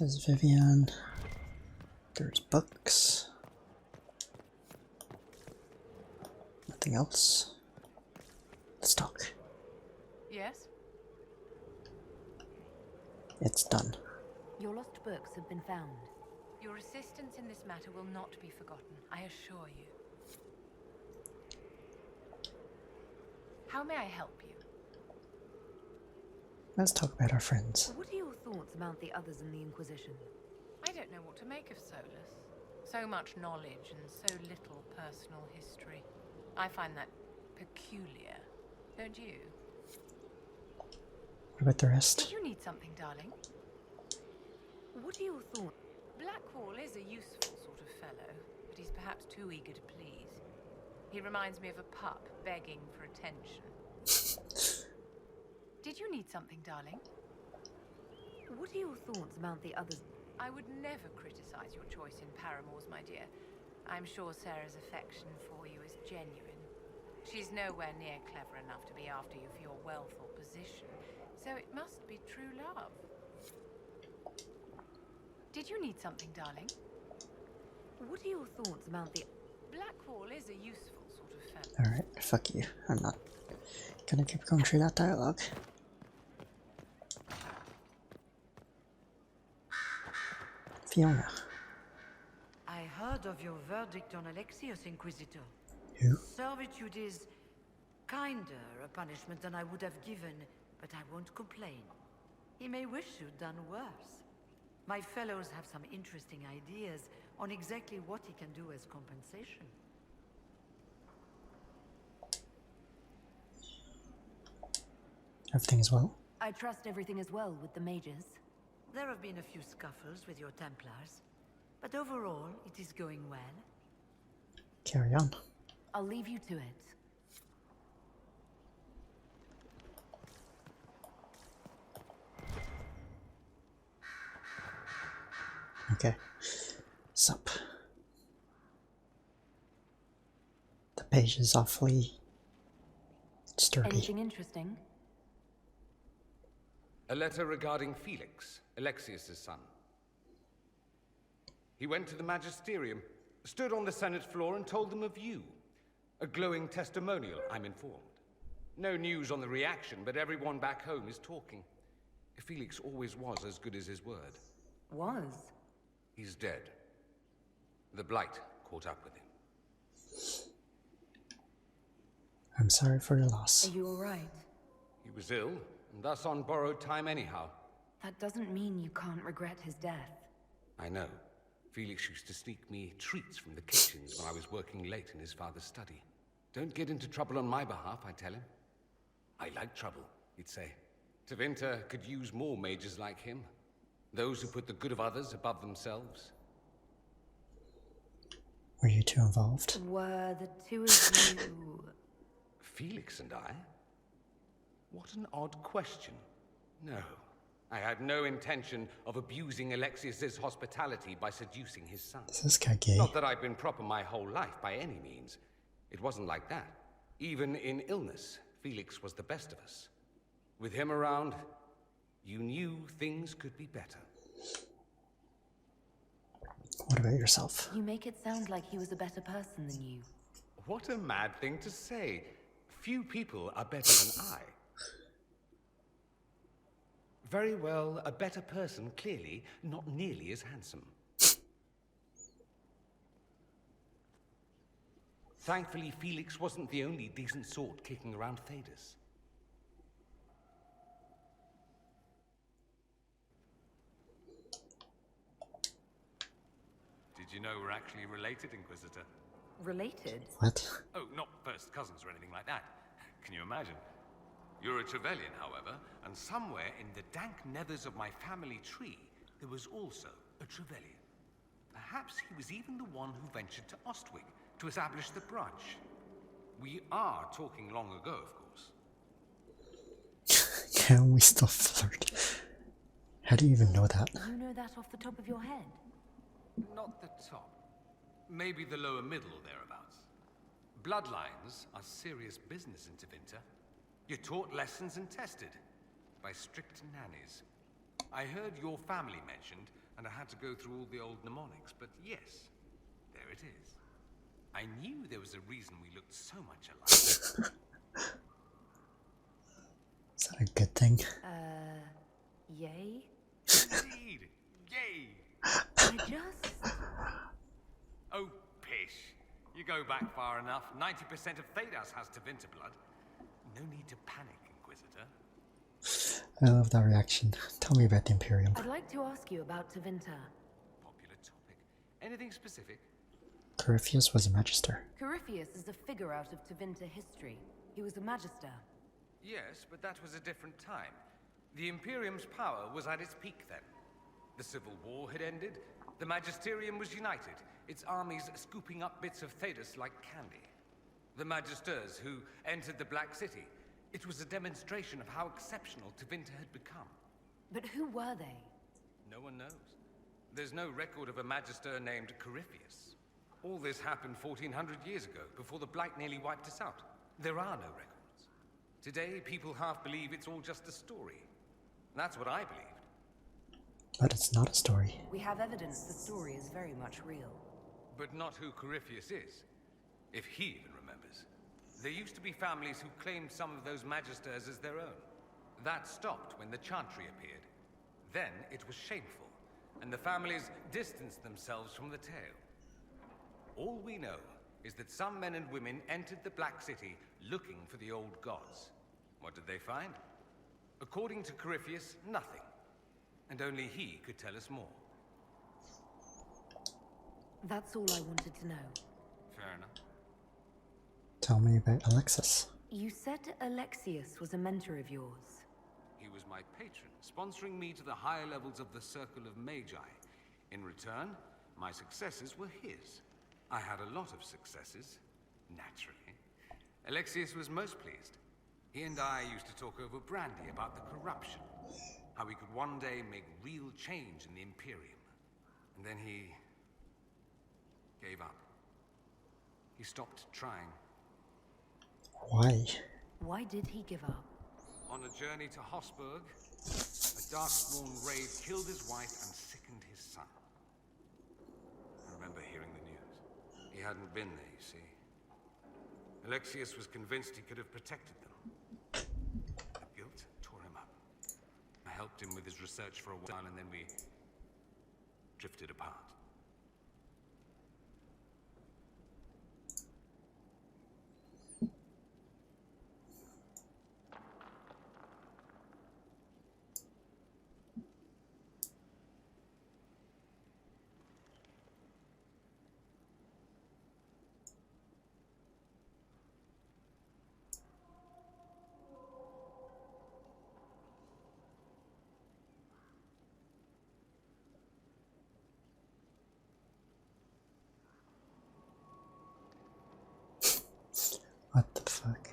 There's Vivian. There's books. Nothing else. Let's talk. Yes? It's done. Your lost books have been found. Your assistance in this matter will not be forgotten, I assure you. How may I help you? Let's talk about our friends. What are your thoughts about the others in the Inquisition? I don't know what to make of Solus. So much knowledge and so little personal history. I find that peculiar, don't you? What about the rest? Did you need something, darling? What are your thoughts? Blackwall is a useful sort of fellow, but he's perhaps too eager to please. He reminds me of a pup begging for attention. Did you need something, darling? What are your thoughts about the others? I would never criticize your choice in paramours, my dear. I'm sure Sarah's affection for you is genuine. She's nowhere near clever enough to be after you for your wealth or position, so it must be true love. Did you need something, darling? What are your thoughts about the... Blackwall is a useful sort of fellow. Alright, fuck you. I'm not gonna keep going through that dialogue. Fiona. I heard of your verdict on Alexius, Inquisitor. Who? Servitude is kinder a punishment than I would have given, but I won't complain. He may wish you'd done worse. My fellows have some interesting ideas on exactly what he can do as compensation. Everything is well? I trust everything is well with the mages. There have been a few scuffles with your Templars, but overall it is going well. Carry on. I'll leave you to it. Okay. Sup. The page is awfully sturdy. Anything interesting? A letter regarding Felix, Alexius's son. He went to the Magisterium, stood on the Senate floor and told them of you. A glowing testimonial, I'm informed. No news on the reaction, but everyone back home is talking. Felix always was as good as his word. Was? He's dead. The Blight caught up with him. I'm sorry for your loss. Are you alright? He was ill, and thus on borrowed time anyhow. That doesn't mean you can't regret his death. I know. Felix used to sneak me treats from the kitchens when I was working late in his father's study. Don't get into trouble on my behalf, I tell him. I like trouble, he'd say. Tevinter could use more mages like him. Those who put the good of others above themselves. Were you two involved? Were the two of you... Felix and I? What an odd question. No, I had no intention of abusing Alexius's hospitality by seducing his son. Is this guy gay? Not that I've been proper my whole life by any means. It wasn't like that. Even in illness, Felix was the best of us. With him around, you knew things could be better. What about yourself? You make it sound like he was a better person than you. What a mad thing to say. Few people are better than I. Very well, a better person, clearly, not nearly as handsome. Thankfully, Felix wasn't the only decent sort kicking around Thedas. Did you know we're actually related, Inquisitor? Related? What? Oh, not first cousins or anything like that. Can you imagine? You're a Trevelyan, however, and somewhere in the dank nethers of my family tree, there was also a Trevelyan. Perhaps he was even the one who ventured to Ostwick to establish the branch. We are talking long ago, of course. Can we still flirt? How do you even know that? You know that off the top of your head? Not the top. Maybe the lower middle thereabouts. Bloodlines are serious business in Tevinter. You're taught lessons and tested by strict nannies. I heard your family mentioned, and I had to go through all the old mnemonics, but yes, there it is. I knew there was a reason we looked so much alike. Is that a good thing? Yay? Indeed! Yay! I just... Oh, pish. You go back far enough. 90% of Thedas has Tevinter blood. No need to panic, Inquisitor. I love that reaction. Tell me about the Imperium. I'd like to ask you about Tevinter. Popular topic. Anything specific? Corypheus was a magister. Corypheus is a figure out of Tevinter history. He was a magister. Yes, but that was a different time. The Imperium's power was at its peak then. The Civil War had ended. The Magisterium was united, its armies scooping up bits of Thedas like candy. The Magisters who entered the Black City. It was a demonstration of how exceptional Tevinter had become. But who were they? No one knows. There's no record of a Magister named Corypheus. All this happened 1400 years ago, before the Blight nearly wiped us out. There are no records. Today, people half believe it's all just a story. That's what I believed. But it's not a story. We have evidence the story is very much real. But not who Corypheus is. If he even remembers. There used to be families who claimed some of those Magisters as their own. That stopped when the Chantry appeared. Then it was shameful, and the families distanced themselves from the tale. All we know is that some men and women entered the Black City looking for the old gods. What did they find? According to Corypheus, nothing. And only he could tell us more. That's all I wanted to know. Fair enough. Tell me about Alexis. You said Alexius was a mentor of yours. He was my patron, sponsoring me to the higher levels of the Circle of Magi. In return, my successes were his. I had a lot of successes, naturally. Alexius was most pleased. He and I used to talk over brandy about the corruption, how we could one day make real change in the Imperium. And then he gave up. He stopped trying. Why? Why did he give up? On a journey to Hosburg, a darkspawn raid killed his wife and sickened his son. I remember hearing the news. He hadn't been there, you see. Alexius was convinced he could have protected them. The guilt tore him up. I helped him with his research for a while, and then we drifted apart. What the fuck?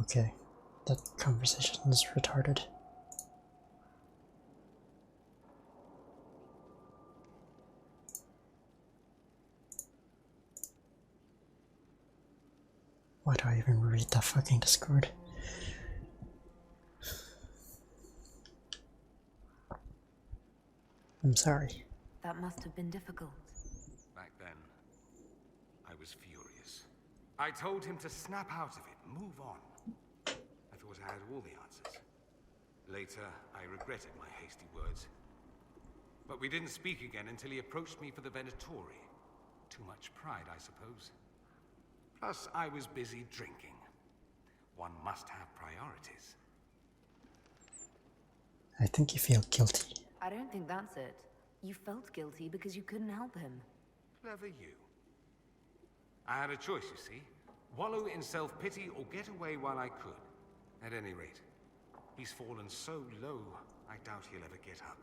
Okay, that conversation is retarded. Why do I even read that fucking Discord? I'm sorry. That must have been difficult. Back then, I was furious. I told him to snap out of it, move on. I thought I had all the answers. Later, I regretted my hasty words. But we didn't speak again until he approached me for the Venatori. Too much pride, I suppose. Plus, I was busy drinking. One must have priorities. I think you feel guilty. I don't think that's it. You felt guilty because you couldn't help him. Clever you. I had a choice, you see. Wallow in self-pity or get away while I could. At any rate, he's fallen so low, I doubt he'll ever get up.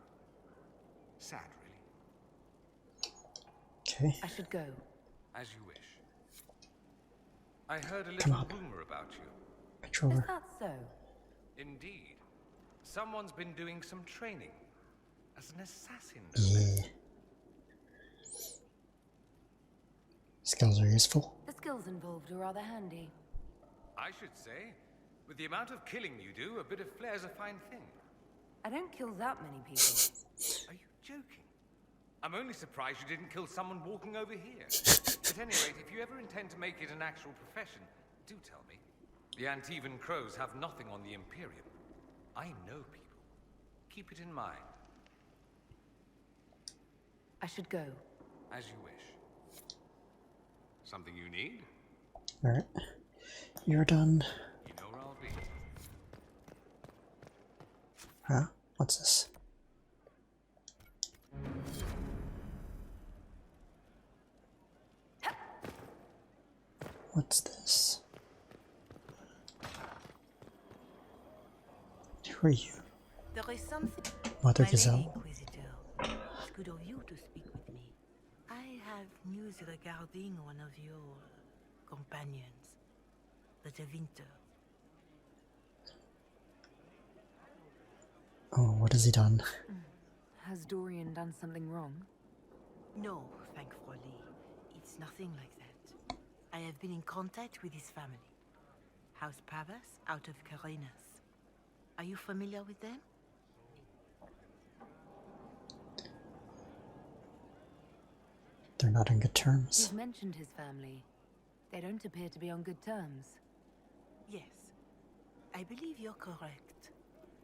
Sad, really. Okay. I should go. As you wish. I heard a Come little on. rumor about you. Is Controller. that so? Indeed. Someone's been doing some training. As an assassin, no Yeah. less. Skills are useful. The skills involved are rather handy. I should say, with the amount of killing you do, a bit of flair's a fine thing. I don't kill that many people. Are you joking? I'm only surprised you didn't kill someone walking over here. At any rate, if you ever intend to make it an actual profession, do tell me. The Antivan Crows have nothing on the Imperium. I know people. Keep it in mind. I should go. As you wish. Something you need? Alright. You're done. You know where I'll be. Huh? What's this? What's this? Who are you? There is something. Mother My Gazelle. Lady Inquisitor, it's good of you to speak with me. I have news regarding one of your companions, the Tevinter. Oh, what has he done? Has Dorian done something wrong? No, thankfully. It's nothing like that. I have been in contact with his family. House Pavas out of Carenas. Are you familiar with them? They're not on good terms. You've mentioned his family. They don't appear to be on good terms. Yes. I believe you're correct.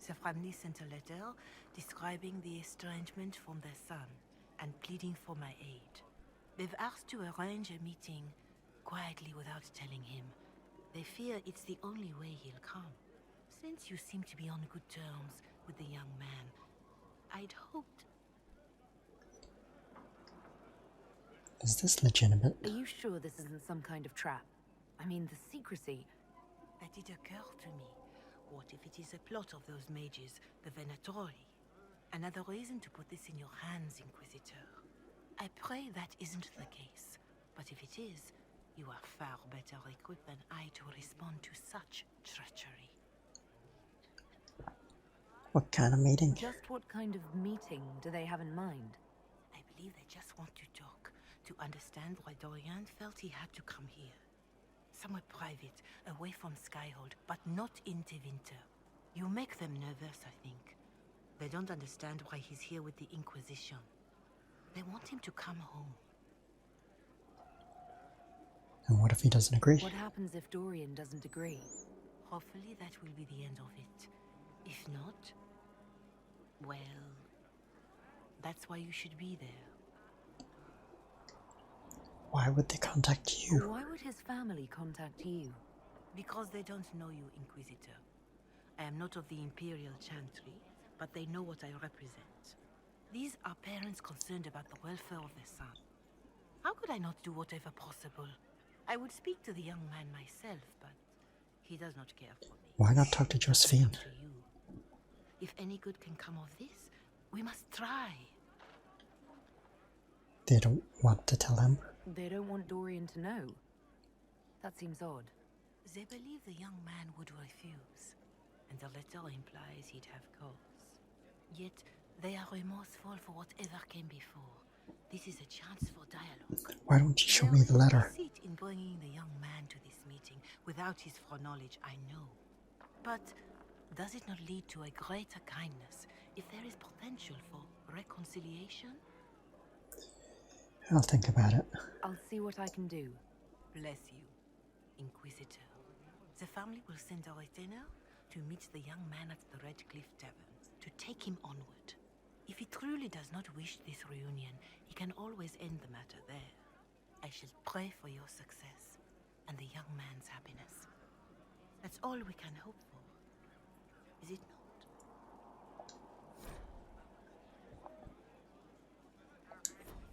The family sent a letter describing the estrangement from their son and pleading for my aid. They've asked to arrange a meeting quietly without telling him. They fear it's the only way he'll come. Since you seem to be on good terms with the young man, I'd hoped... Is this legitimate? Are you sure this isn't some kind of trap? I mean, the secrecy. That it occurred to me. What if it is a plot of those mages, the Venatori? Another reason to put this in your hands, Inquisitor. I pray that isn't the case. But if it is, you are far better equipped than I to respond to such treachery. What kind of meeting? Just what kind of meeting do they have in mind? I believe they just want to talk, to understand why Dorian felt he had to come here. Somewhere private, away from Skyhold, but not in Tevinter. You make them nervous, I think. They don't understand why he's here with the Inquisition. They want him to come home. And what if he doesn't agree? What happens if Dorian doesn't agree? Hopefully that will be the end of it. If not, well, that's why you should be there. Why would they contact you? Why would his family contact you? Because they don't know you, Inquisitor. I am not of the Imperial Chantry, but they know what I represent. These are parents concerned about the welfare of their son. How could I not do whatever possible? I would speak to the young man myself, but he does not care for me. Why not talk to Josephine? Up to you. If any good can come of this, we must try. They don't want to tell him. They don't want Dorian to know. That seems odd. They believe the young man would refuse, and the letter implies he'd have cause. Yet, they are remorseful for whatever came before. This is a chance for dialogue. Why don't you show me the letter? There is deceit in bringing the young man to this meeting without his foreknowledge, I know. But does it not lead to a greater kindness if there is potential for reconciliation? I'll think about it. I'll see what I can do. Bless you, Inquisitor. The family will send a retainer to meet the young man at the Red Cliff Tavern, to take him onward. If he truly does not wish this reunion, he can always end the matter there. I shall pray for your success and the young man's happiness. That's all we can hope for, is it not?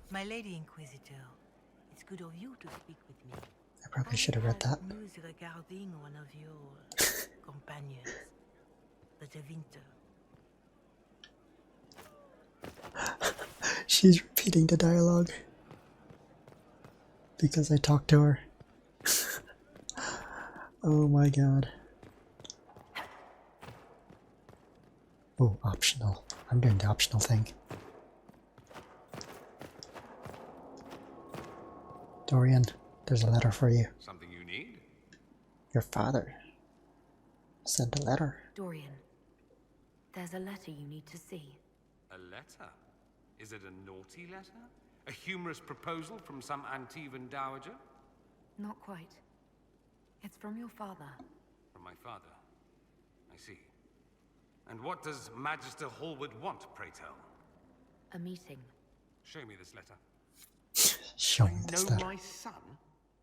My Lady Inquisitor, it's good of you to speak with me. I probably should have read that. News regarding one of your companions, the Tevinter. She's repeating the dialogue because I talked to her. Oh my god. Oh, optional. I'm doing the optional thing. Dorian, there's a letter for you. Something you need? Your father sent a letter. Dorian, there's a letter you need to see. A letter? Is it a naughty letter? A humorous proposal from some Antivan dowager? Not quite. It's from your father. From my father. I see. And what does Magister Hallwood want, pray tell? A meeting. Show me this letter. Show me this Know letter. my son?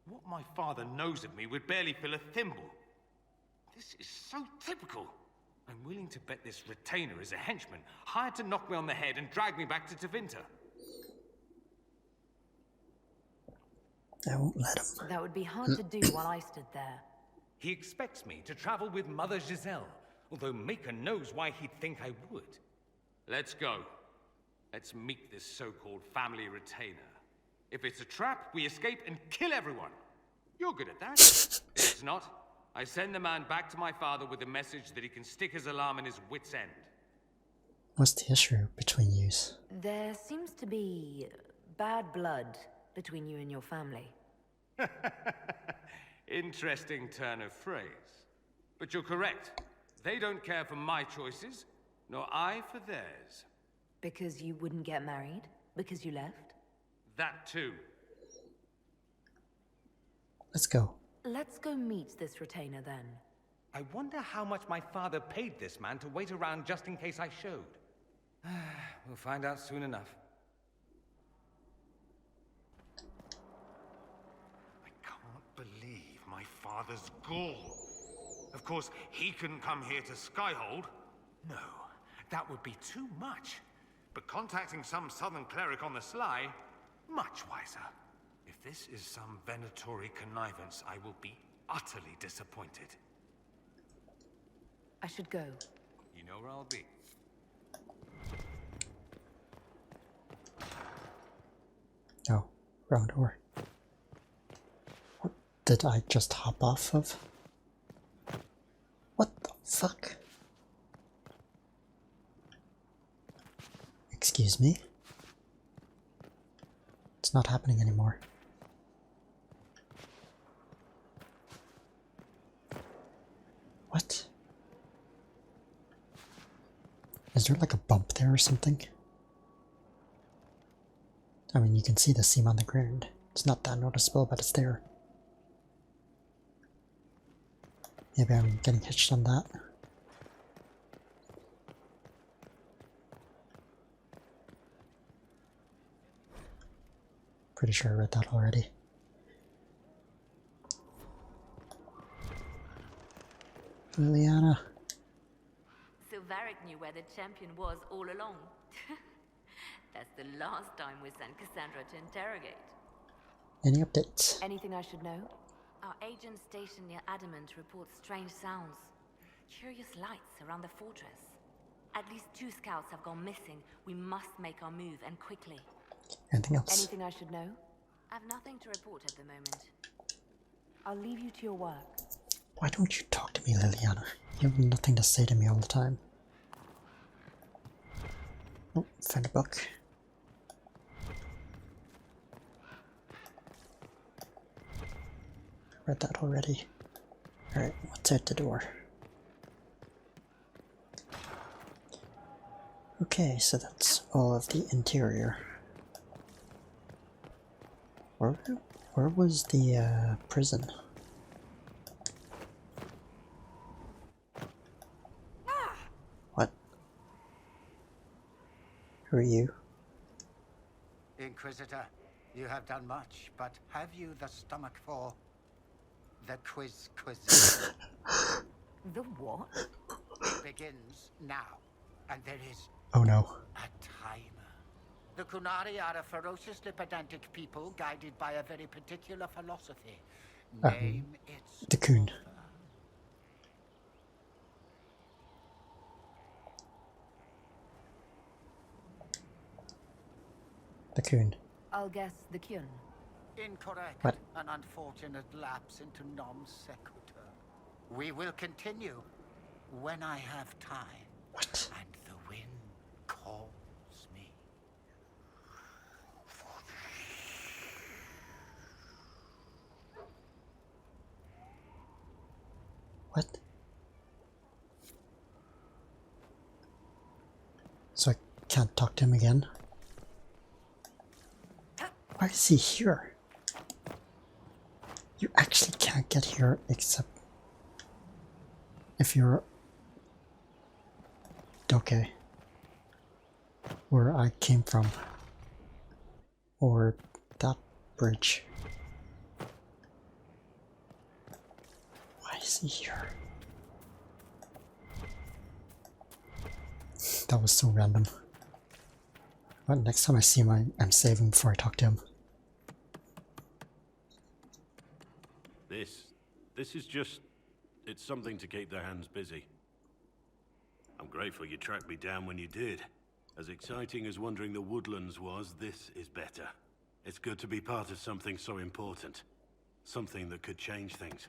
What my father knows of me would barely fill a thimble. This is so typical. I'm willing to bet this retainer is a henchman, hired to knock me on the head and drag me back to Tevinter. I won't let him. That would be hard to do while I stood there. He expects me to travel with Mother Giselle, although Maker knows why he'd think I would. Let's go. Let's meet this so-called family retainer. If it's a trap, we escape and kill everyone. You're good at that. If it's not, I send the man back to my father with a message that he can stick his alarm in his wit's end. What's the issue between yous? There seems to be bad blood between you and your family. Interesting turn of phrase. But you're correct. They don't care for my choices, nor I for theirs. Because you wouldn't get married? Because you left? That too. Let's go. Let's go meet this retainer then. I wonder how much my father paid this man to wait around just in case I showed. We'll find out soon enough. I can't believe my father's gall. Of course, he couldn't come here to Skyhold. No, that would be too much. But contacting some southern cleric on the sly, much wiser. If this is some Venatori connivance, I will be utterly disappointed. I should go. You know where I'll be. Oh, wrong door. What did I just hop off of? What the fuck? Excuse me? It's not happening anymore. What? Is there like a bump there or something? I mean, you can see the seam on the ground. It's not that noticeable, but it's there. Maybe I'm getting hitched on that. Pretty sure I read that already. Liliana. So Varric knew where the champion was all along. That's the last time we sent Cassandra to interrogate. Any updates? Anything I should know? Our agent stationed near Adamant reports strange sounds. Curious lights around the fortress. At least 2 scouts have gone missing. We must make our move, and quickly. Anything else? Anything I should know? I've nothing to report at the moment. I'll leave you to your work. Why don't you talk to me, Liliana? You have nothing to say to me all the time. Oh, found a book. Read that already. Alright, what's out the door? Okay, so that's all of the interior. Where was the prison? What? Who are you? Inquisitor, you have done much, but have you the stomach for the quiz? The what? It begins now, and there is Oh no. a timer. The Kunari are a ferociously pedantic people guided by a very particular philosophy. Name its the Kun. author. The Kun. I'll guess the Kyun. Incorrect. What? An unfortunate lapse into non sequitur. We will continue when I have time. What? And the wind calls me. What? So I can't talk to him again? Why is he here? You actually can't get here except if you're okay. Where I came from. Or that bridge. Why is he here? That was so random. But next time I see him, I'm saving before I talk to him. This is just... it's something to keep their hands busy. I'm grateful you tracked me down when you did. As exciting as wandering the woodlands was, this is better. It's good to be part of something so important. Something that could change things.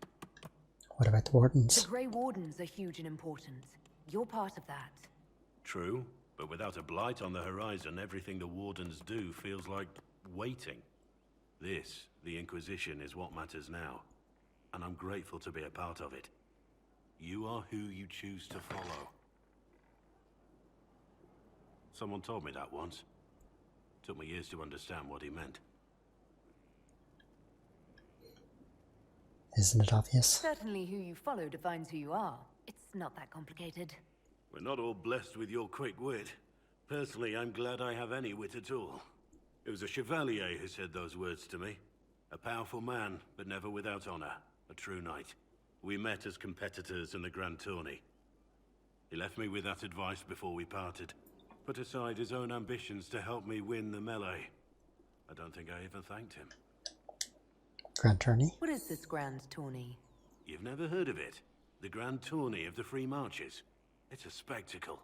What about the Wardens? The Grey Wardens are huge and important. You're part of that. True, but without a blight on the horizon, everything the Wardens do feels like waiting. This, the Inquisition, is what matters now. And I'm grateful to be a part of it. You are who you choose to follow. Someone told me that once. Took me years to understand what he meant. Isn't it obvious? Certainly who you follow defines who you are. It's not that complicated. We're not all blessed with your quick wit. Personally, I'm glad I have any wit at all. It was a chevalier who said those words to me. A powerful man, but never without honor. A true knight. We met as competitors in the Grand Tourney. He left me with that advice before we parted. Put aside his own ambitions to help me win the melee. I don't think I even thanked him. Grand Tourney? What is this Grand Tourney? You've never heard of it? The Grand Tourney of the Free Marches. It's a spectacle.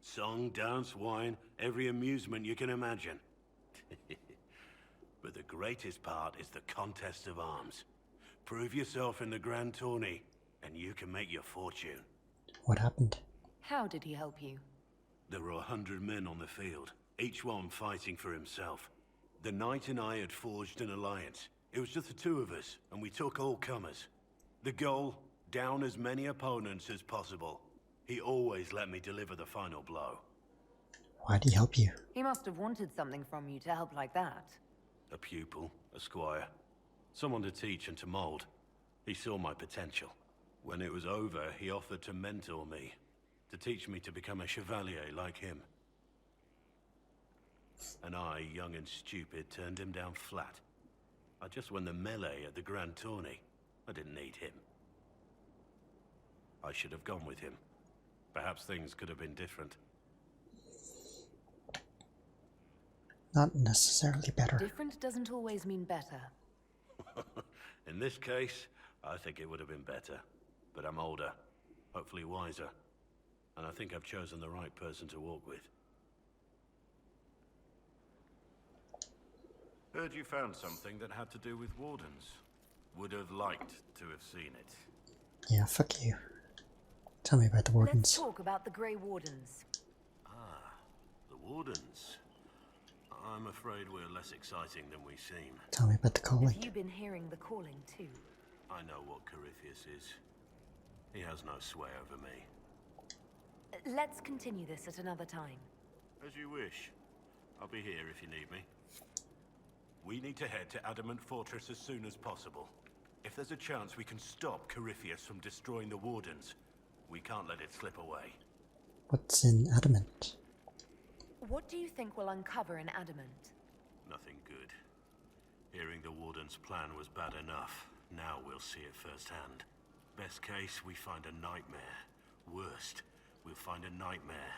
Song, dance, wine, every amusement you can imagine. But the greatest part is the contest of arms. Prove yourself in the Grand Tourney, and you can make your fortune. What happened? How did he help you? There were 100 men on the field, each one fighting for himself. The knight and I had forged an alliance. It was just the two of us, and we took all comers. The goal, down as many opponents as possible. He always let me deliver the final blow. Why'd he help you? He must have wanted something from you to help like that. A pupil, a squire. Someone to teach and to mold. He saw my potential. When it was over, he offered to mentor me. To teach me to become a chevalier like him. And I, young and stupid, turned him down flat. I just won the melee at the Grand Tourney. I didn't need him. I should have gone with him. Perhaps things could have been different. Not necessarily better. Different doesn't always mean better. In this case, I think it would have been better. But I'm older, hopefully wiser. And I think I've chosen the right person to walk with. Heard you found something that had to do with Wardens. Would have liked to have seen it. Yeah, fuck you. Tell me about the Let's Wardens. talk about the Grey Wardens. The Wardens? I'm afraid we're less exciting than we seem. Tell me about the calling. Have you been hearing the calling too? I know what Corypheus is. He has no sway over me. Let's continue this at another time. As you wish. I'll be here if you need me. We need to head to Adamant Fortress as soon as possible. If there's a chance we can stop Corypheus from destroying the Wardens, we can't let it slip away. What's in Adamant? What do you think will uncover in Adamant? Nothing good. Hearing the Warden's plan was bad enough. Now we'll see it firsthand. Best case, we find a nightmare. Worst, we'll find a nightmare,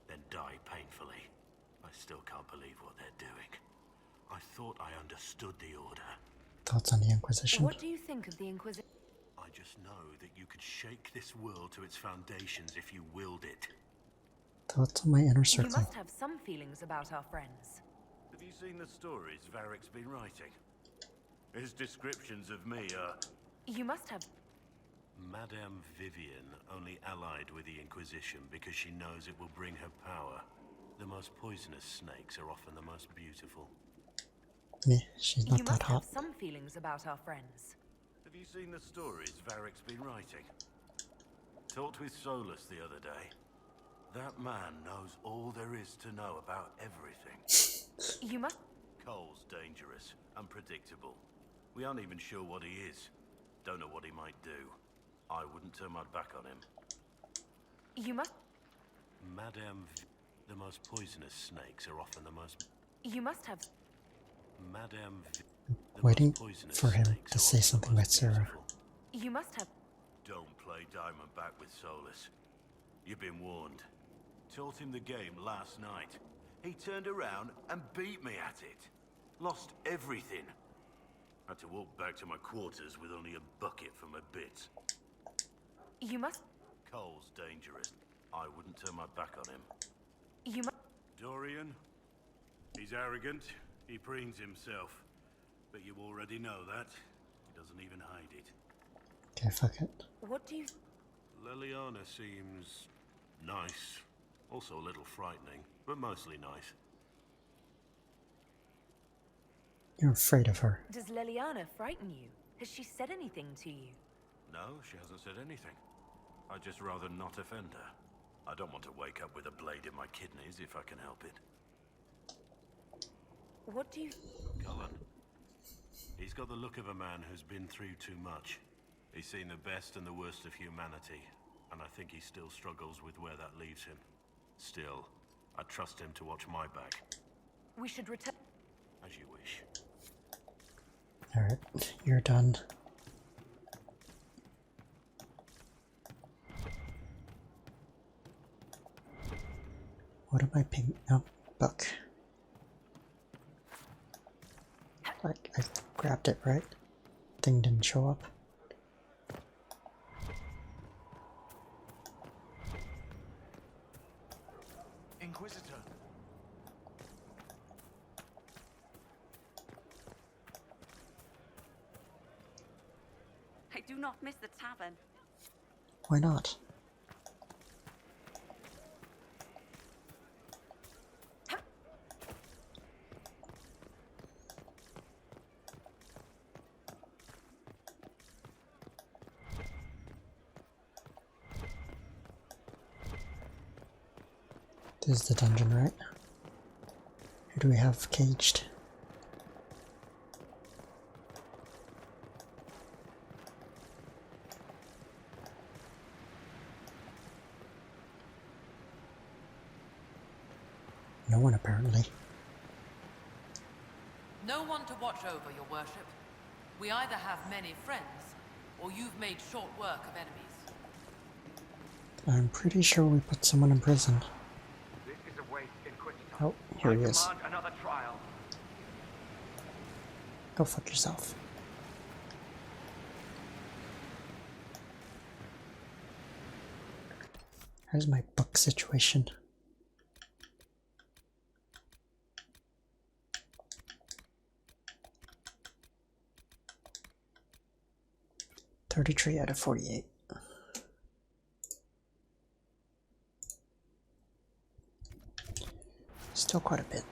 then die painfully. I still can't believe what they're doing. I thought I understood the Order. Thoughts on the Inquisition? What do you think of the Inquisition? I just know that you could shake this world to its foundations if you willed it. Thoughts on my inner You circle? must have some feelings about our friends. Have you seen the stories Varric's been writing? His descriptions of me are... You must have... Madame Vivian only allied with the Inquisition because she knows it will bring her power. The most poisonous snakes are often the most beautiful. Me, she's not You that must hot. have some feelings about our friends. Have you seen the stories Varric's been writing? Talked with Solus the other day. That man knows all there is to know about everything. You must... Cole's dangerous, unpredictable. We aren't even sure what he is. Don't know what he might do. I wouldn't turn my back on him. You must... The most poisonous snakes are often the most... You must have... Waiting for him to say something about Sarah. You must have... Don't play Diamondback with Solus. You've been warned. Taught him the game last night. He turned around and beat me at it. Lost everything. Had to walk back to my quarters with only a bucket for my bits. You must... Cole's dangerous. I wouldn't turn my back on him. You must... Dorian? He's arrogant. He preens himself. But you already know that. He doesn't even hide it. Okay, fuck it. What do you... Leliana seems... nice. Also a little frightening, but mostly nice. You're afraid of her. Does Leliana frighten you? Has she said anything to you? No, she hasn't said anything. I'd just rather not offend her. I don't want to wake up with a blade in my kidneys if I can help it. What do you... Cullen. He's got the look of a man who's been through too much. He's seen the best and the worst of humanity, and I think he still struggles with where that leaves him. Still, I trust him to watch my back. We should return... As you wish. Alright, you're done. What am I ping? Oh, book. Like, I grabbed it, right? Thing didn't show up. Inquisitor. I do not miss the tavern. Why not? This is the dungeon, right? Who do we have caged? No one, apparently. No one to watch over, your worship. We either have many friends, or you've made short work of enemies. I'm pretty sure we put someone in prison. This is a waste, Inquisitor. Oh, here he is. I demand another trial. Go fuck yourself. How's my book situation? $33 out of 48. Still quite a bit.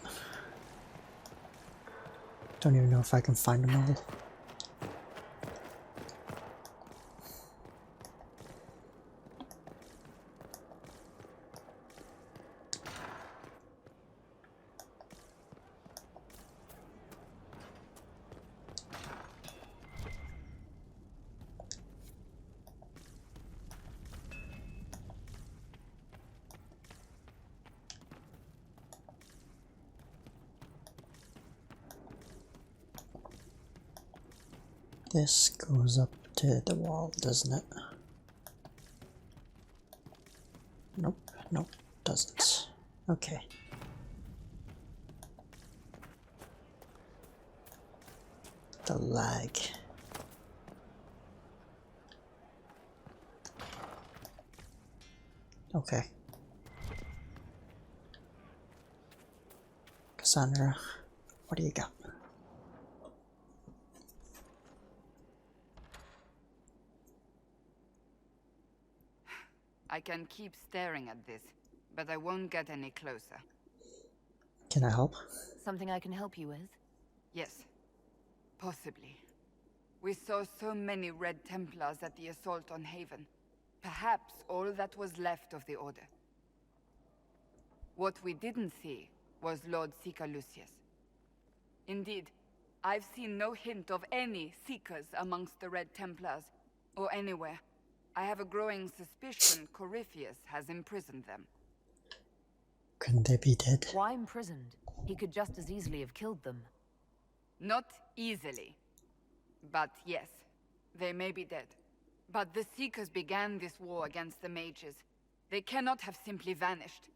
Don't even know if I can find them all. This goes up to the wall, doesn't it? Nope, nope, doesn't. Okay. The lag. Okay. Cassandra, what do you got? I can keep staring at this, but I won't get any closer. Can I help? Something I can help you with? Yes. Possibly. We saw so many Red Templars at the assault on Haven. Perhaps all that was left of the Order. What we didn't see was Lord Seeker Lucius. Indeed, I've seen no hint of any Seekers amongst the Red Templars, or anywhere. I have a growing suspicion Corypheus has imprisoned them. Couldn't they be dead? Why imprisoned? He could just as easily have killed them. Not easily. But yes, they may be dead. But the Seekers began this war against the mages. They cannot have simply vanished.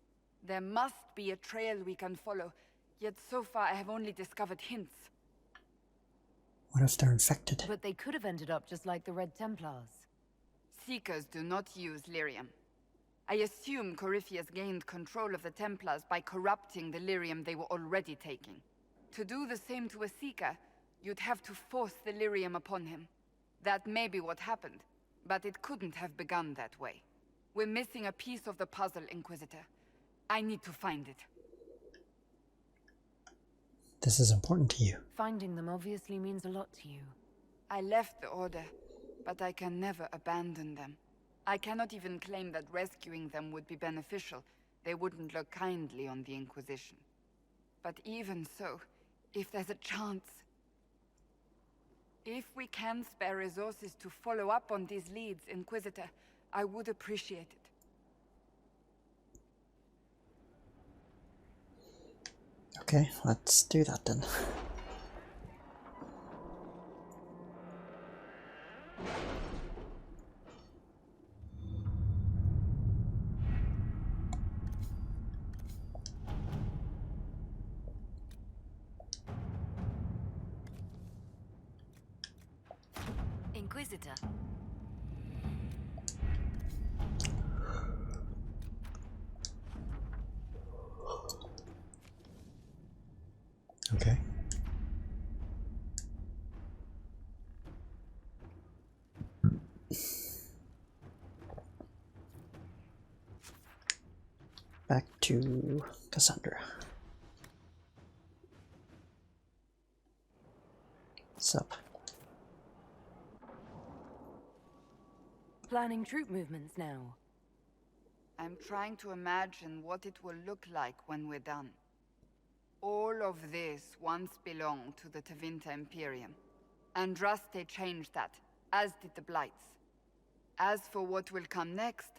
There must be a trail we can follow, yet so far I have only discovered hints. What if they're infected? But they could have ended up just like the Red Templars. Seekers do not use lyrium. I assume Corypheus gained control of the Templars by corrupting the lyrium they were already taking. To do the same to a Seeker, you'd have to force the lyrium upon him. That may be what happened, but it couldn't have begun that way. We're missing a piece of the puzzle, Inquisitor. I need to find it. This is important to you. Finding them obviously means a lot to you. I left the Order, but I can never abandon them. I cannot even claim that rescuing them would be beneficial. They wouldn't look kindly on the Inquisition. But even so, if there's a chance... If we can spare resources to follow up on these leads, Inquisitor, I would appreciate it. Okay, let's do that then. Inquisitor. Okay. Back to Cassandra. What's up? Planning troop movements now. I'm trying to imagine what it will look like when we're done. All of this once belonged to the Tevinter Imperium. Andraste changed that, as did the Blights. As for what will come next,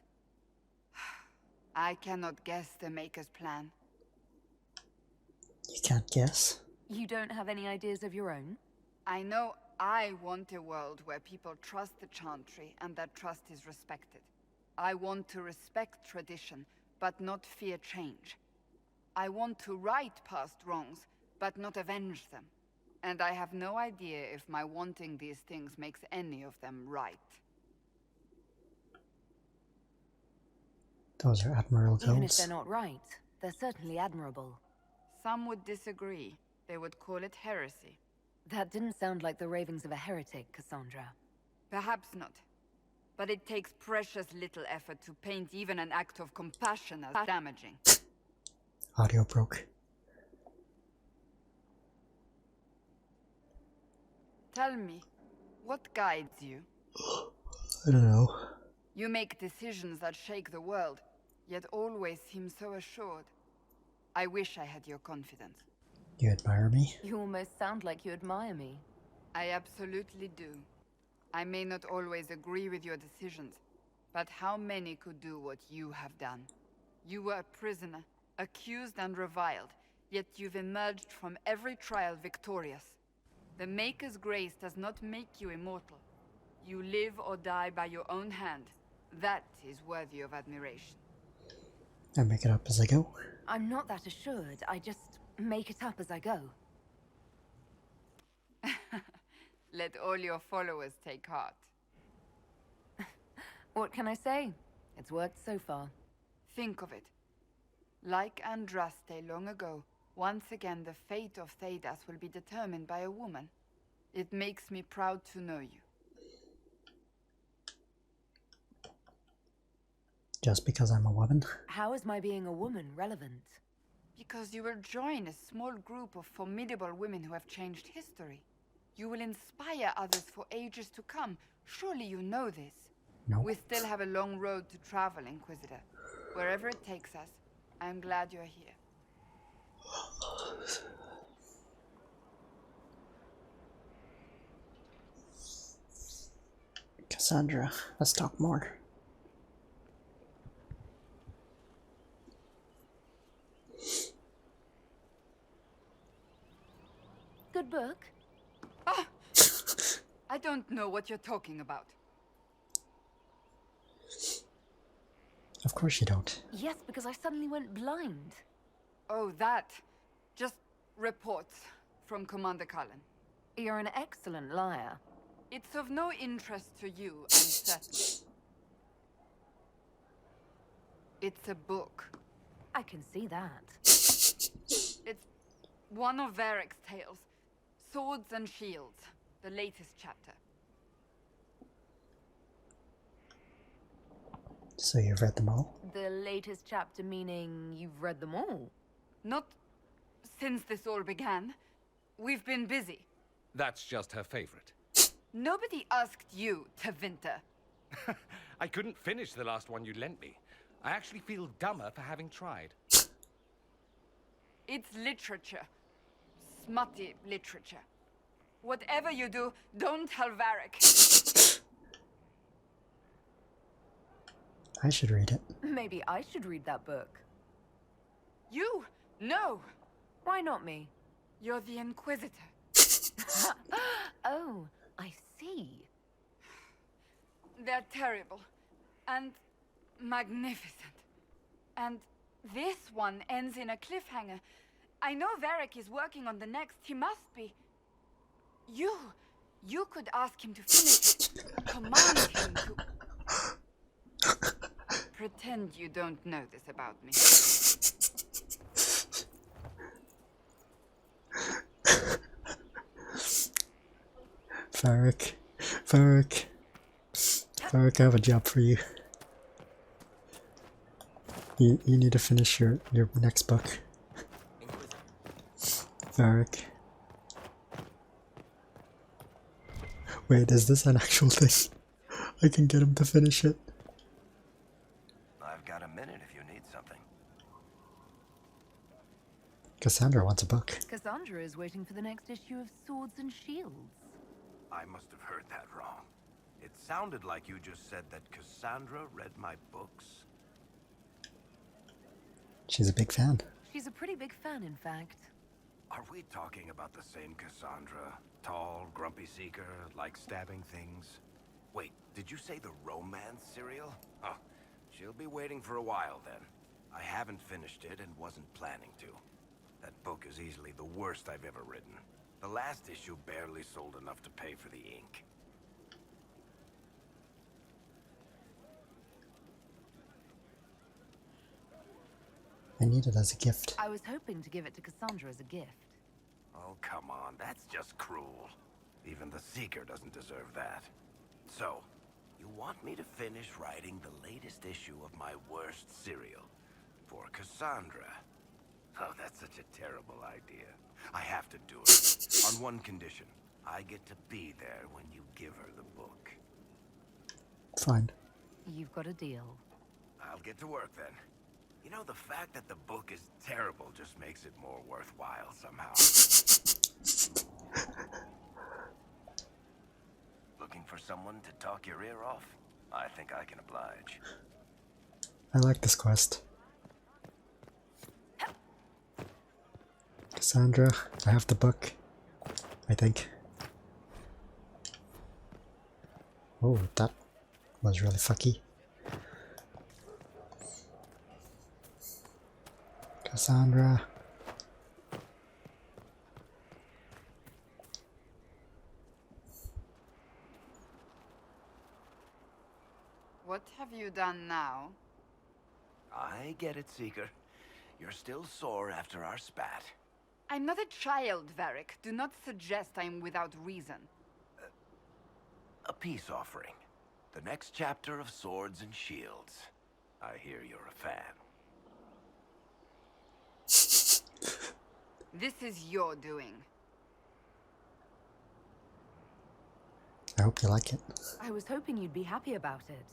I cannot guess the Maker's plan. You can't guess? You don't have any ideas of your own? I know I want a world where people trust the Chantry and that trust is respected. I want to respect tradition, but not fear change. I want to right past wrongs, but not avenge them. And I have no idea if my wanting these things makes any of them right. Those are admirable Even if goals. they're not right, they're certainly admirable. Some would disagree. They would call it heresy. That didn't sound like the ravings of a heretic, Cassandra. Perhaps not. But it takes precious little effort to paint even an act of compassion as damaging. Audio broke. Tell me, what guides you? I don't know. You make decisions that shake the world, yet always seem so assured. I wish I had your confidence. You admire me? You almost sound like you admire me. I absolutely do. I may not always agree with your decisions, but how many could do what you have done? You were a prisoner, accused and reviled, yet you've emerged from every trial victorious. The Maker's grace does not make you immortal. You live or die by your own hand. That is worthy of admiration. I make it up as I go. I'm not that assured. I just make it up as I go. Let all your followers take heart. What can I say? It's worked so far. Think of it. Like Andraste long ago, once again the fate of Thedas will be determined by a woman. It makes me proud to know you. Just because I'm a woman? How is my being a woman relevant? Because you will join a small group of formidable women who have changed history. You will inspire others for ages to come. Surely you know this. No. We still have a long road to travel, Inquisitor. Wherever it takes us, I'm glad you're here. Cassandra, let's talk more. Good book. Ah! I don't know what you're talking about. Of course you don't. Yes, because I suddenly went blind. Oh, that. Just reports from Commander Cullen. You're an excellent liar. It's of no interest to you, I'm certain. It's a book. I can see that. It's one of Varric's tales. Swords and Shields. The latest chapter. So you've read them all? The latest chapter meaning you've read them all? Not since this all began. We've been busy. That's just her favorite. Nobody asked you, Tevinter. I couldn't finish the last one you lent me. I actually feel dumber for having tried. It's literature. Smutty literature. Whatever you do, don't tell Varric. I should read it. Maybe I should read that book. You? No. Why not me? You're the Inquisitor. Oh, I see. They're terrible. And magnificent. And this one ends in a cliffhanger. I know Varric is working on the next. He must be. You could ask him to finish it. Command him to... Pretend you don't know this about me. Varric, I have a job for you. You need to finish your next book. Varric. Wait, is this an actual thing? I can get him to finish it. I've got a minute if you need something. Cassandra wants a book. Cassandra is waiting for the next issue of Swords and Shields. I must have heard that wrong. It sounded like you just said that Cassandra read my books. She's a big fan. She's a pretty big fan, in fact. Are we talking about the same Cassandra? Tall, grumpy seeker, like stabbing things? Wait, did you say the romance serial? Oh, she'll be waiting for a while then. I haven't finished it and wasn't planning to. That book is easily the worst I've ever written. The last issue barely sold enough to pay for the ink. I need it as a gift. I was hoping to give it to Cassandra as a gift. Oh, come on, that's just cruel. Even the Seeker doesn't deserve that. So, you want me to finish writing the latest issue of my worst serial for Cassandra? Oh, that's such a terrible idea. I have to do it. On one condition. I get to be there when you give her the book. Fine. You've got a deal. I'll get to work then. You know, the fact that the book is terrible just makes it more worthwhile somehow. Looking for someone to talk your ear off? I think I can oblige. I like this quest. Cassandra, I have the book. I think. Oh, that was really fucky. Cassandra. What have you done now? I get it, Seeker. You're still sore after our spat. I'm not a child, Varric. Do not suggest I'm without reason. A peace offering. The next chapter of Swords and Shields. I hear you're a fan. This is your doing. I hope you like it. I was hoping you'd be happy about it.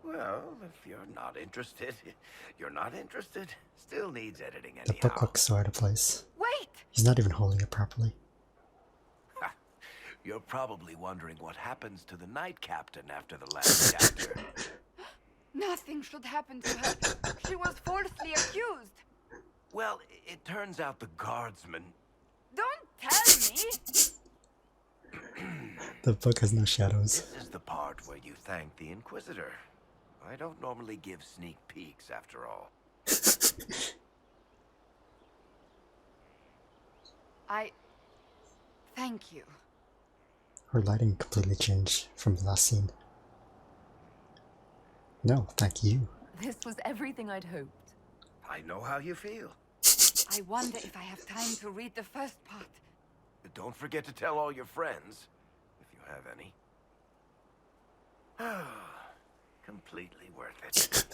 Well, if you're not interested, you're not interested. Still needs editing anyhow. The book looks so out of place. Wait! He's not even holding it properly. You're probably wondering what happens to the Knight Captain after the last chapter. Nothing should happen to her. She was falsely accused. Well, it turns out the guardsman... Don't tell me! The book has no shadows. This is the part where you thank the Inquisitor. I don't normally give sneak peeks, after all. Thank you. Her lighting completely changed from the last scene. No, thank you. This was everything I'd hoped. I know how you feel. I wonder if I have time to read the first part. Don't forget to tell all your friends, if you have any. Completely worth it.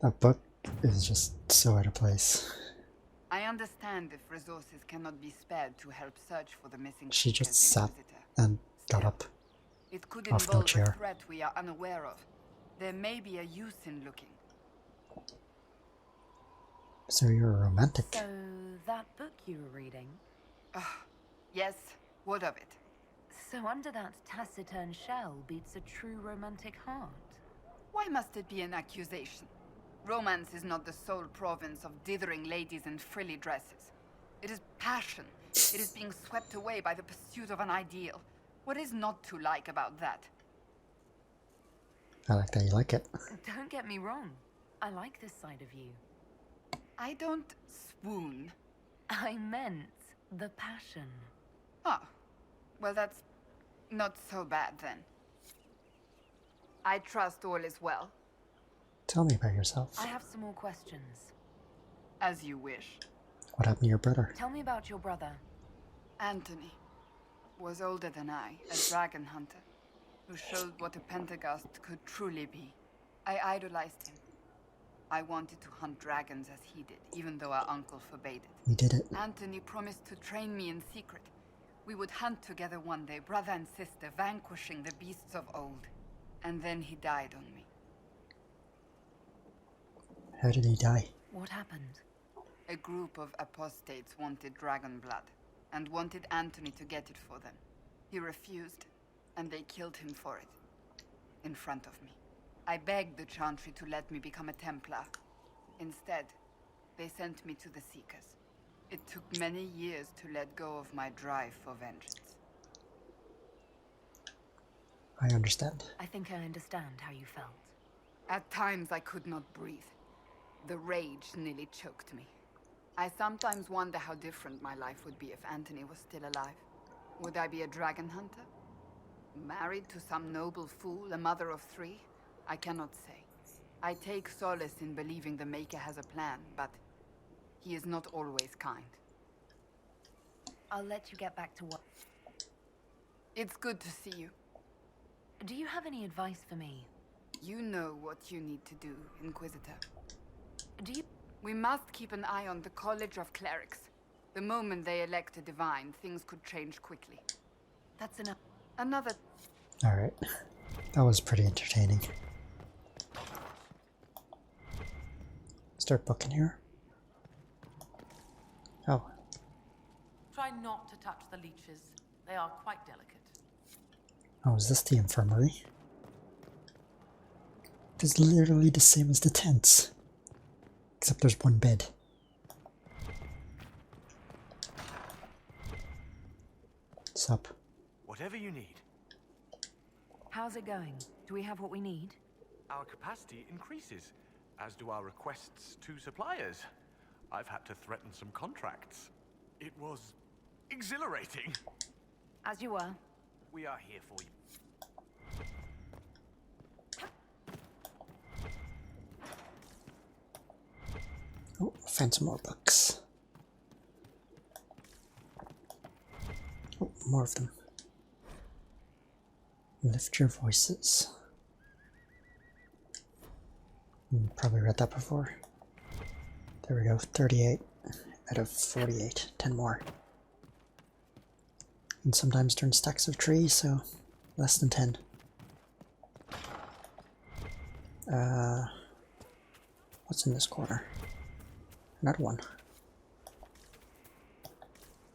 That book is just so out of place. I understand if resources cannot be spared to help search for the missing She just Seeker's sat Inquisitor. and got up It could off no involve a chair. threat we are unaware of. There may be a use in looking. So you're a romantic. So, that book you were reading? Yes, what of it? So under that taciturn shell beats a true romantic heart. Why must it be an accusation? Romance is not the sole province of dithering ladies in frilly dresses. It is passion. It is being swept away by the pursuit of an ideal. What is not to like about that? I like that you like it. Don't get me wrong. I like this side of you. I don't swoon. I meant the passion. Oh, well that's not so bad then. I trust all is well. Tell me about yourself. I have some more questions. As you wish. What happened to your brother? Tell me about your brother. Anthony was older than I, a dragon hunter, who showed what a Pentagast could truly be. I idolized him. I wanted to hunt dragons as he did, even though our uncle forbade it. We did it. Anthony promised to train me in secret. We would hunt together one day, brother and sister, vanquishing the beasts of old. And then he died on me. How did he die? What happened? A group of apostates wanted dragon blood, and wanted Anthony to get it for them. He refused, and they killed him for it. In front of me. I begged the Chantry to let me become a Templar. Instead, they sent me to the Seekers. It took many years to let go of my drive for vengeance. I understand. I think I understand how you felt. At times I could not breathe. The rage nearly choked me. I sometimes wonder how different my life would be if Anthony was still alive. Would I be a dragon hunter? Married to some noble fool, a mother of 3? I cannot say. I take solace in believing the Maker has a plan, but he is not always kind. I'll let you get back to work. It's good to see you. Do you have any advice for me? You know what you need to do, Inquisitor. Do you... We must keep an eye on the College of Clerics. The moment they elect a divine, things could change quickly. That's enough. Another... Alright. That was pretty entertaining. Start booking here. Oh. Try not to touch the leeches. They are quite delicate. Oh, is this the infirmary? It's literally the same as the tents. Except there's one bed. What's up? Whatever you need. How's it going? Do we have what we need? Our capacity increases, as do our requests to suppliers. I've had to threaten some contracts. It was exhilarating. As you were. We are here for you. Oh, find some more books. Oh, more of them. Lift your voices. Probably read that before. There we go, 38 out of 48, 10 more. And sometimes turn stacks of trees, so less than 10. What's in this corner? Another one.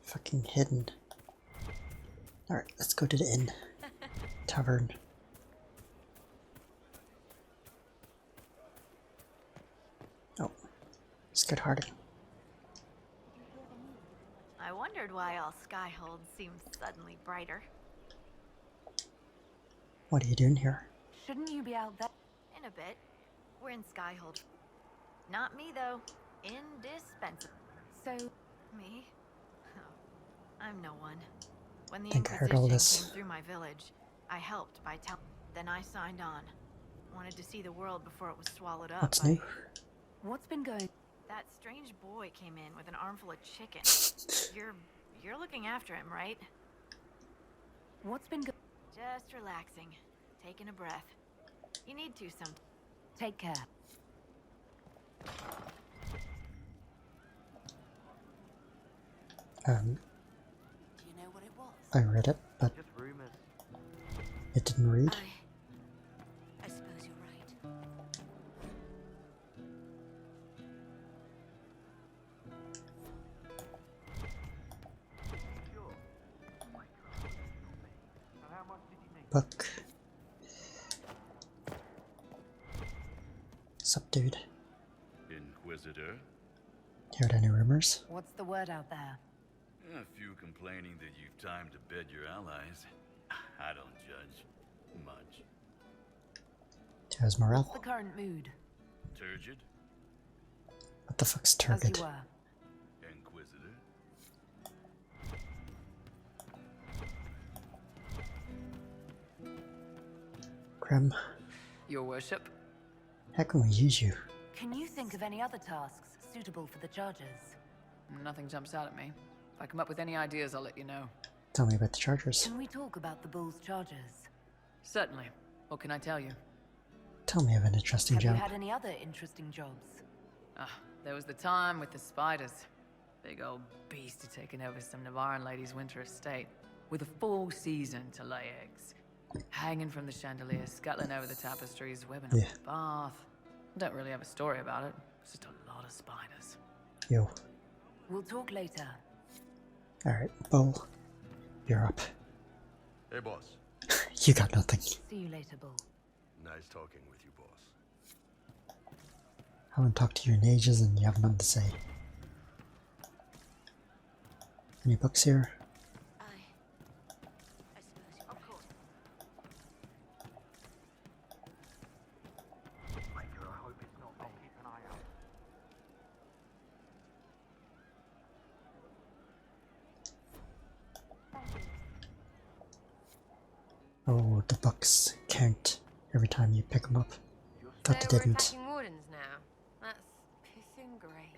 Fucking hidden. Alright, let's go to the inn. Tavern. Oh, it's good-hearted. I wondered why all Skyhold seemed suddenly brighter. What are you doing here? Shouldn't you be out there? In a bit. We're in Skyhold. Not me, though. Indispensable. So... Me? Oh, I'm no one. When the Think I heard all Inquisition this. came through my village, I helped by Then I signed on. Wanted to see the world before it was swallowed up. What's new? What's been going... That strange boy came in with an armful of chicken. You're looking after him, right? What's been going... Just relaxing. Taking a breath. You need to sometime. Take care. Do you know what it was? I read it, but Just rumors. it didn't read. I suppose you're right. Sure. My God. And how much did you need? Book. Sup, dude? Inquisitor? Heard any rumors? What's the word out there? A few complaining that you've time to bed your allies. I don't judge. Much. How's morale? What's the current mood? Turgid? What the fuck's As turgid? you were. Inquisitor? Grim, Your worship? how can we use you? Can you think of any other tasks suitable for the Chargers? Nothing jumps out at me. If I come up with any ideas, I'll let you know. Tell me about the Chargers. Can we talk about the Bull's Chargers? Certainly. What can I tell you? Tell me of an interesting Have job. you had any other interesting jobs? There was the time with the spiders. Big old beast had taken over some Navarran lady's winter estate, with a full season to lay eggs. Hanging from the chandelier, scuttling over the tapestries, webbing up the bath. Don't really have a story about it. It's just a lot of spiders. Yo. We'll talk later. Alright, Bull. You're up. Hey, boss. You got nothing. See you later, Bull. Nice talking with you, boss. I haven't talked to you in ages and you have nothing to say. Any books here? I suppose you're right. Major, I hope it's not. I'll keep an eye out. Oh, the books count every time you pick them up. Thought So they we're didn't. attacking wardens now. That's pissing great.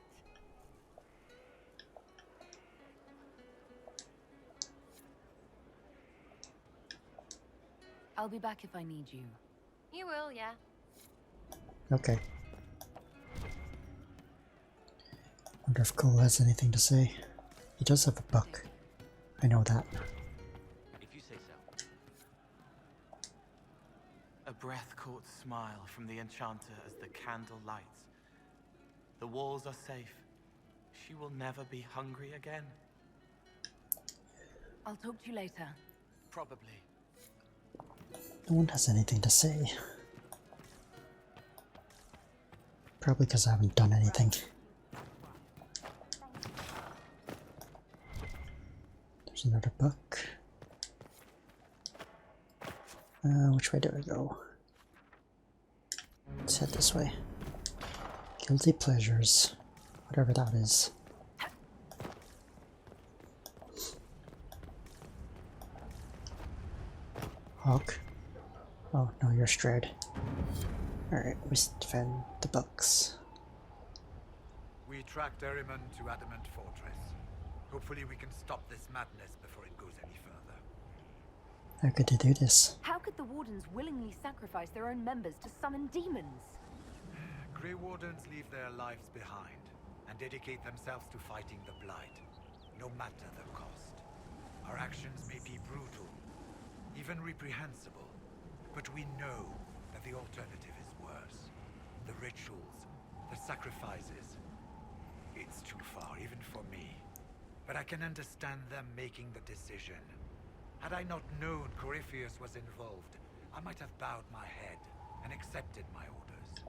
I'll be back if I need you. You will, yeah. Okay. Wonder if Cole has anything to say. He does have a book. I know that. If you say so. A breath-caught smile from the enchanter as the candle lights. The walls are safe. She will never be hungry again. I'll talk to you later. Probably. No one has anything to say. Probably because I haven't done anything. There's another book. Which way do I go? Let's head this way. Guilty pleasures. Whatever that is. Hawk? Oh, no, you're strayed. Alright, we defend the books. We tracked Ehrman to Adamant Fortress. Hopefully we can stop this madness before it goes any further. How could they do this? How could the Wardens willingly sacrifice their own members to summon demons? Grey Wardens leave their lives behind and dedicate themselves to fighting the Blight, no matter the cost. Our actions may be brutal, even reprehensible, but we know that the alternative is worse. The rituals, the sacrifices. It's too far, even for me. But I can understand them making the decision. Had I not known Corypheus was involved, I might have bowed my head and accepted my orders.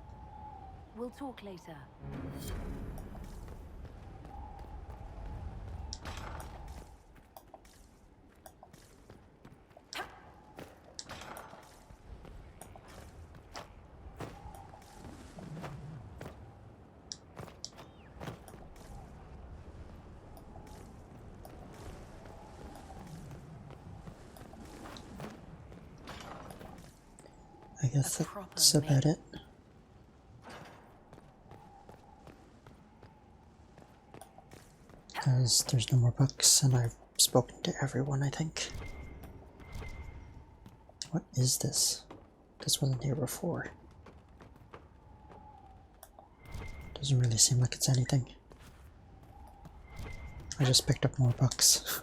We'll talk later. I guess that's about it. Because there's no more books and I've spoken to everyone, I think. What is this? This wasn't here before. Doesn't really seem like it's anything. I just picked up more books.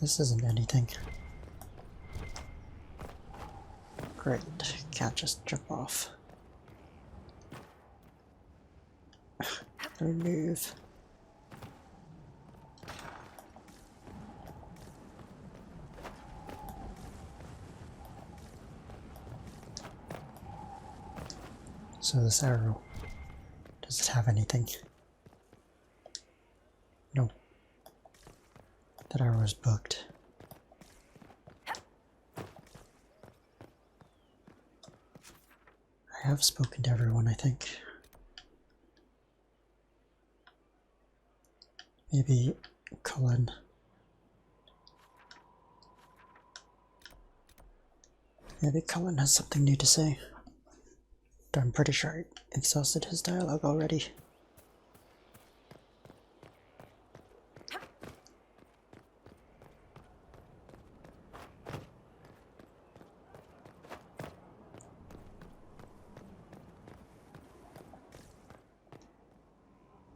This isn't anything. Great, can't just jump off. Remove. So this arrow, does it have anything? No. That arrow is bugged. I have spoken to everyone, I think. Maybe Cullen. Maybe Cullen has something new to say. But I'm pretty sure I exhausted his dialogue already.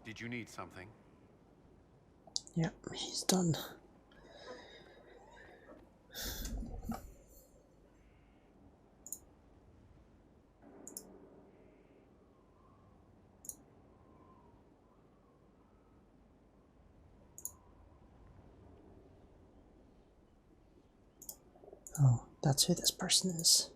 Did you need something? Yep, he's done. Oh, that's who this person is.